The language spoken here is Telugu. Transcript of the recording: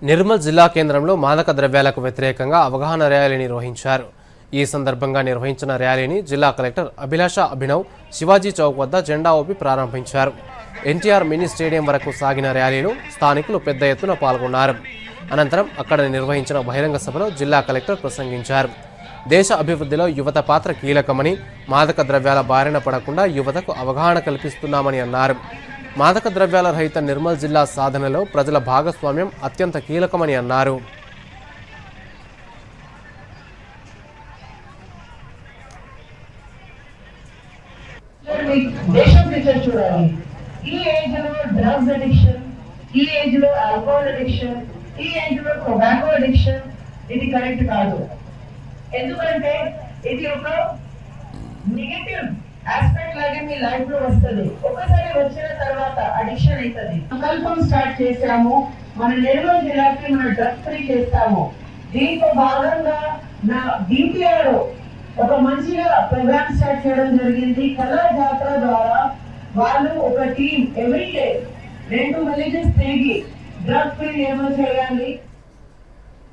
నిర్మల్ జిల్లా కేంద్రంలో మాదక ద్రవ్యాలకు వ్యతిరేకంగా అవగాహన ర్యాలీ నిర్వహించారు. ఈ సందర్భంగా నిర్వహించిన ర్యాలీని జిల్లా కలెక్టర్ అభిలాష అభినవ్ శివాజీ చౌక్ వద్ద జెండా ఊపి ప్రారంభించారు. ఎన్టీఆర్ మినీ స్టేడియం వరకు సాగిన ర్యాలీలో స్థానికులు పెద్ద ఎత్తున పాల్గొన్నారు. అనంతరం అక్కడ నిర్వహించిన బహిరంగ సభలో జిల్లా కలెక్టర్ ప్రసంగించారు. దేశ అభివృద్ధిలో యువత పాత్ర కీలకమని, మాదక ద్రవ్యాల బారిన పడకుండా యువతకు అవగాహన కల్పిస్తున్నామని అన్నారు. మాదక ద్రవ్యాల రహిత నిర్మల్ జిల్లా సాధనలో ప్రజల భాగస్వామ్యం అత్యంత కీలకమని అన్నారు. ఈ ఏజ్ లో డ్రగ్స్ అడిక్షన్, ఈ ఏజ్ లో ఆల్కహాల్ అడిక్షన్, ఈ ఏజ్ లో టొబాకో అడిక్షన్ ఇది కరెక్ట్ కాదు. ఎందుకంటే ఇది ఒక నెగటివ్ ఆస్పెక్ట్ లాగే మీ లైఫ్ లో వస్తుంది. ఒకసారి వచ్చిన తర్వాత అడిక్షన్ అవుతుంది. సంకల్పం స్టార్ట్ చేసాము, మన నిర్మల్ జిల్లాకి మన డ్రగ్స్ ఫ్రీ చేస్తాము. దీంతో భాగంగా నా డిపిఆర్ ఒక మంచిగా ప్రోగ్రామ్ స్టార్ట్ చేయడం జరిగింది. కళా జాతర ద్వారా వాళ్ళు ఒక టీం ఎవ్రీ డే 2 విలేజెస్ తిరిగి డ్రగ్ ఫ్రీ నిర్మల్ చేయాలి.